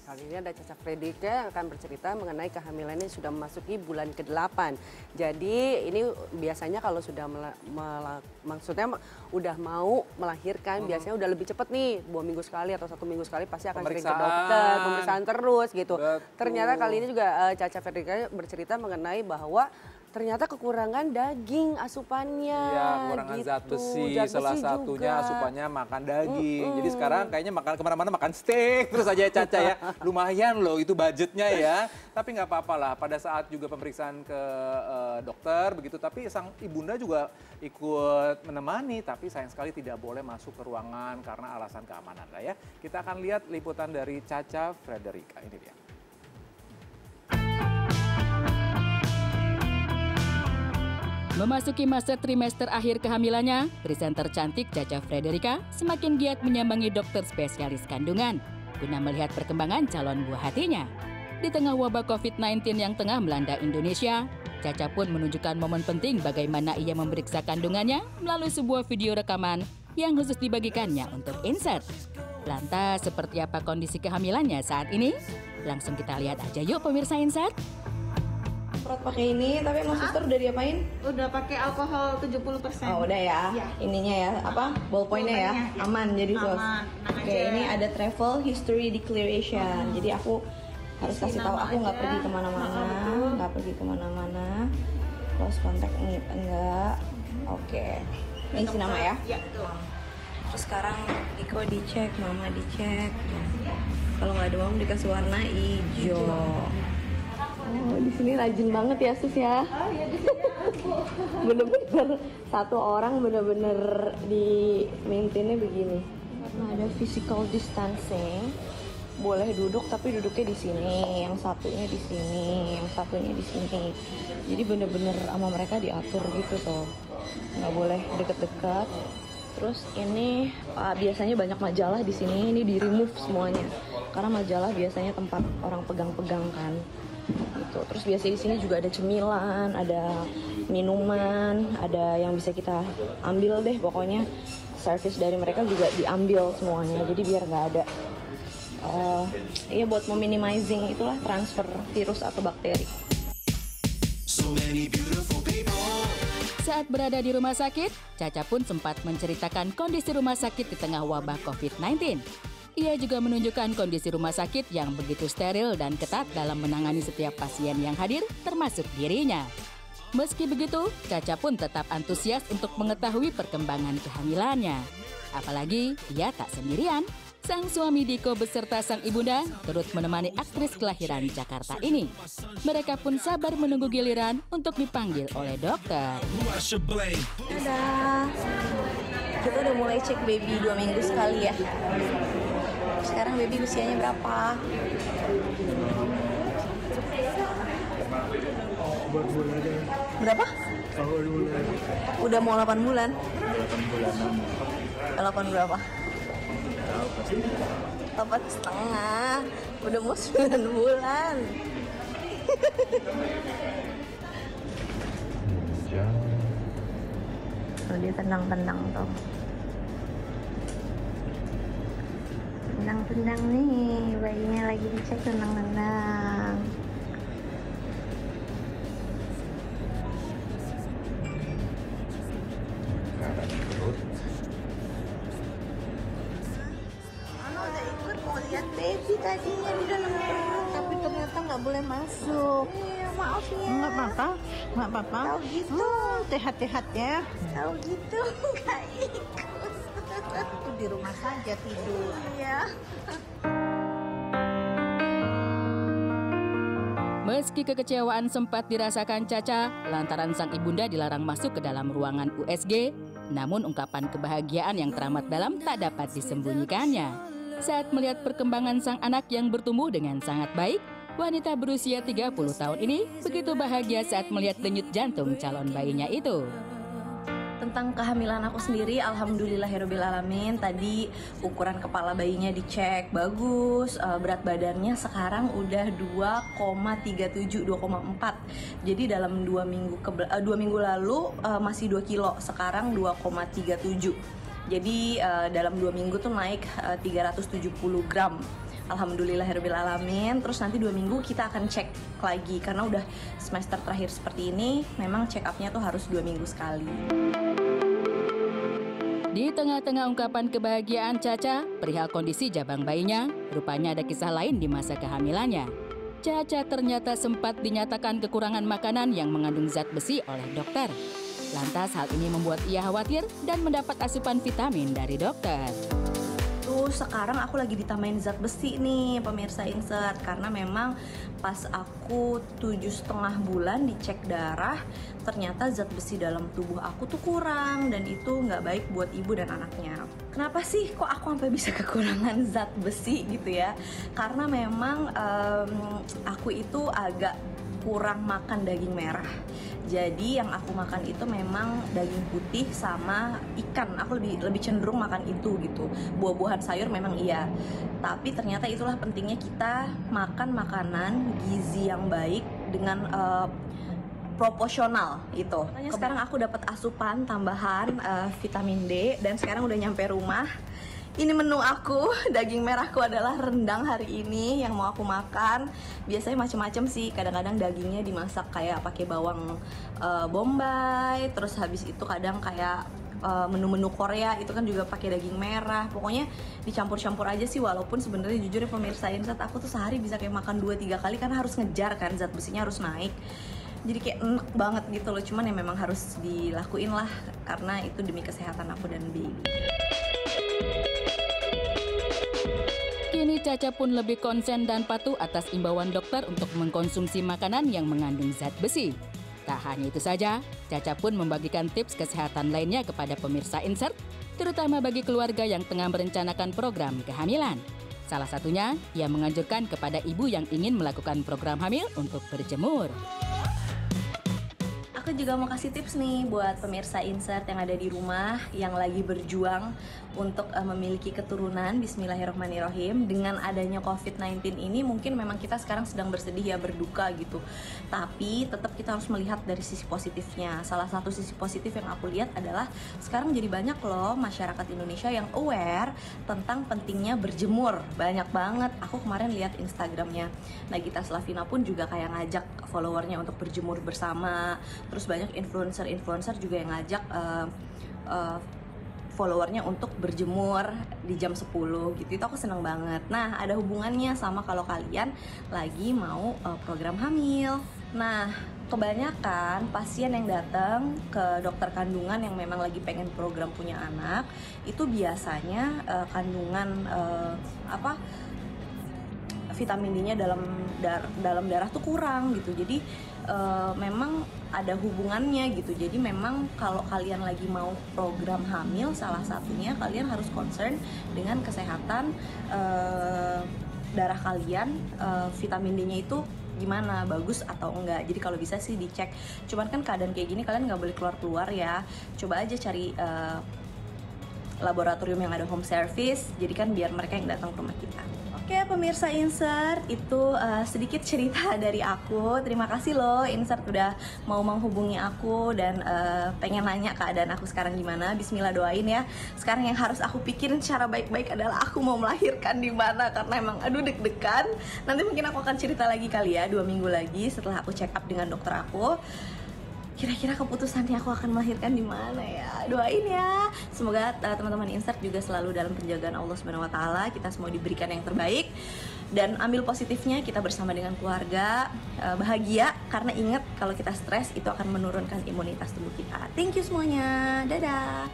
Kali ini ada Caca Fredrika yang akan bercerita mengenai kehamilannya sudah memasuki bulan ke-8. Jadi ini biasanya kalau sudah maksudnya udah mau melahirkan biasanya udah lebih cepat nih, 2 minggu sekali atau 1 minggu sekali pasti akan sering ke dokter, pemeriksaan terus gitu. Betul. Ternyata kali ini juga Caca Fredrika bercerita mengenai bahwa ternyata kekurangan daging asupannya. Iya, kekurangan gitu. zat besi. Salah satunya juga asupannya makan daging. Jadi sekarang kayaknya makan kemana-mana makan steak terus aja ya Caca ya. Lumayan loh itu budgetnya ya. Tapi nggak apa-apa lah. Pada saat juga pemeriksaan ke dokter begitu. Tapi sang ibunda juga ikut menemani. Tapi sayang sekali tidak boleh masuk ke ruangan karena alasan keamanan lah ya. Kita akan lihat liputan dari Caca Fredrika. Ini dia. Memasuki masa trimester akhir kehamilannya, presenter cantik Caca Fredrika semakin giat menyambangi dokter spesialis kandungan guna melihat perkembangan calon buah hatinya. Di tengah wabah COVID-19 yang tengah melanda Indonesia, Caca pun menunjukkan momen penting bagaimana ia memeriksa kandungannya melalui sebuah video rekaman yang khusus dibagikannya untuk insert. Lantas, seperti apa kondisi kehamilannya saat ini? Langsung kita lihat aja yuk pemirsa insert. Semprot pakai ini, tapi emang suster udah diapain? Udah pakai alkohol 70%. Oh udah ya, ininya ya, apa ballpointnya ya, aman jadi sos. Oke, ini ada travel history declaration. Jadi aku harus kasih tahu aku nggak pergi kemana-mana, close contact enggak. Oke, ini isi nama ya. Iya betul. Terus sekarang Diko dicek, Mama dicek. Kalau nggak ada Mama dikasih warna hijau. Oh, di sini rajin banget ya Sus ya. Oh iya di sini. Bener-bener satu orang bener-bener di maintainnya begini. Nah, ada physical distancing. Boleh duduk tapi duduknya di sini, yang satunya di sini, yang satunya di sini. Jadi bener-bener sama mereka diatur gitu tuh. Nggak boleh deket-deket. Terus ini biasanya banyak majalah di sini, ini di remove semuanya. Karena majalah biasanya tempat orang pegang-pegang kan. Gitu. Terus biasanya di sini juga ada cemilan, ada minuman, ada yang bisa kita ambil deh pokoknya. Service dari mereka juga diambil semuanya, jadi biar nggak ada buat meminimizing itulah transfer virus atau bakteri. Saat berada di rumah sakit, Caca pun sempat menceritakan kondisi rumah sakit di tengah wabah COVID-19. Ia juga menunjukkan kondisi rumah sakit yang begitu steril dan ketat dalam menangani setiap pasien yang hadir, termasuk dirinya. Meski begitu, Caca pun tetap antusias untuk mengetahui perkembangan kehamilannya. Apalagi, ia tak sendirian. Sang suami Diko beserta sang ibunda turut menemani aktris kelahiran Jakarta ini. Mereka pun sabar menunggu giliran untuk dipanggil oleh dokter. Dadah. Kita udah mulai cek baby 2 minggu sekali ya. Sekarang baby usianya berapa? Berapa? Udah mau 8 bulan. 8 berapa? 8,5. Udah mau 9 bulan. Tuh dia tendang-tendang tuh. Tendang-tendang nih, bayinya lagi dicek tendang-tendang. Mama udah ikut mau lihat baby tadinya di dalam perut, tapi ternyata nggak boleh masuk. Iya, maaf ya. Nggak apa-apa, nggak apa-apa. Tahu gitu. Sehat-sehat ya. Tahu gitu, nggak ikut. Aku di rumah saja tidur. Iya. Meski kekecewaan sempat dirasakan Caca lantaran sang ibunda dilarang masuk ke dalam ruangan USG, namun ungkapan kebahagiaan yang teramat dalam tak dapat disembunyikannya. Saat melihat perkembangan sang anak yang bertumbuh dengan sangat baik, wanita berusia 30 tahun ini begitu bahagia saat melihat denyut jantung calon bayinya itu. Tentang kehamilan aku sendiri, alhamdulillahirobbilalamin. Tadi ukuran kepala bayinya dicek bagus, berat badannya sekarang udah 2,37, 2,4. Jadi dalam 2 minggu lalu masih 2 kilo, sekarang 2,37. Jadi dalam 2 minggu tuh naik 370 gram. Alhamdulillahirobbilalamin. Terus nanti 2 minggu kita akan cek lagi karena udah semester terakhir seperti ini. Memang check up-nya tuh harus 2 minggu sekali. Di tengah-tengah ungkapan kebahagiaan Caca perihal kondisi jabang bayinya, rupanya ada kisah lain di masa kehamilannya. Caca ternyata sempat dinyatakan kekurangan makanan yang mengandung zat besi oleh dokter. Lantas hal ini membuat ia khawatir dan mendapat asupan vitamin dari dokter. Sekarang aku lagi ditambahin zat besi nih pemirsa Insert, karena memang pas aku 7,5 bulan dicek darah ternyata zat besi dalam tubuh aku tuh kurang dan itu nggak baik buat ibu dan anaknya. Kenapa sih kok aku sampai bisa kekurangan zat besi gitu ya? Karena memang aku itu agak kurang makan daging merah. Jadi yang aku makan itu memang daging putih sama ikan. Aku lebih cenderung makan itu gitu. Buah-buahan sayur memang iya. Tapi ternyata itulah pentingnya kita makan makanan gizi yang baik dengan proporsional itu. Sekarang aku dapat asupan tambahan vitamin D dan sekarang udah nyampe rumah. Ini menu aku, daging merahku adalah rendang hari ini yang mau aku makan. Biasanya macam-macam sih, kadang-kadang dagingnya dimasak kayak pakai bawang bombay, terus habis itu kadang kayak menu-menu Korea itu kan juga pakai daging merah. Pokoknya dicampur-campur aja sih, walaupun sebenarnya jujur ya pemirsa Insert, aku tuh sehari bisa kayak makan 2-3 kali karena harus ngejar kan, zat besinya harus naik. Jadi kayak enak banget gitu loh, cuman ya memang harus dilakuin lah karena itu demi kesehatan aku dan baby. Kini Caca pun lebih konsen dan patuh atas imbauan dokter untuk mengkonsumsi makanan yang mengandung zat besi. Tak hanya itu saja, Caca pun membagikan tips kesehatan lainnya kepada pemirsa Insert, terutama bagi keluarga yang tengah merencanakan program kehamilan. Salah satunya, ia menganjurkan kepada ibu yang ingin melakukan program hamil untuk berjemur. Aku juga mau kasih tips nih buat pemirsa Insert yang ada di rumah yang lagi berjuang untuk memiliki keturunan. Bismillahirrahmanirrahim. Dengan adanya COVID-19 ini mungkin memang kita sekarang sedang bersedih ya, berduka gitu. Tapi tetap kita harus melihat dari sisi positifnya. Salah satu sisi positif yang aku lihat adalah sekarang jadi banyak loh masyarakat Indonesia yang aware tentang pentingnya berjemur. Banyak banget. Aku kemarin lihat Instagramnya Nagita Slavina pun juga kayak ngajak followernya untuk berjemur bersama. Terus banyak influencer juga yang ngajak followernya untuk berjemur di jam 10 gitu. Itu aku seneng banget. Nah, ada hubungannya sama kalau kalian lagi mau program hamil. Nah, kebanyakan pasien yang datang ke dokter kandungan yang memang lagi pengen program punya anak itu biasanya kandungan vitamin D-nya dalam darah tuh kurang gitu. Jadi memang ada hubungannya gitu. Jadi memang kalau kalian lagi mau program hamil, salah satunya kalian harus concern dengan kesehatan darah kalian, vitamin D-nya itu gimana, bagus atau enggak. Jadi kalau bisa sih dicek. Cuman kan keadaan kayak gini kalian nggak boleh keluar-keluar ya. Coba aja cari laboratorium yang ada home service. Jadi kan biar mereka yang datang ke rumah kita. Oke pemirsa Insert, itu sedikit cerita dari aku. Terima kasih loh Insert udah mau menghubungi aku dan pengen nanya keadaan aku sekarang gimana. Bismillah, doain ya. Sekarang yang harus aku pikirin secara baik-baik adalah aku mau melahirkan di mana, karena emang aduh deg-degan. Nanti mungkin aku akan cerita lagi kali ya 2 minggu lagi setelah aku check up dengan dokter aku. Kira-kira keputusannya aku akan melahirkan di mana ya? Doain ya. Semoga teman-teman Insert juga selalu dalam penjagaan Allah Subhanahu wa taala. Kita semua diberikan yang terbaik dan ambil positifnya, kita bersama dengan keluarga bahagia, karena ingat kalau kita stres itu akan menurunkan imunitas tubuh kita. Thank you semuanya. Dadah.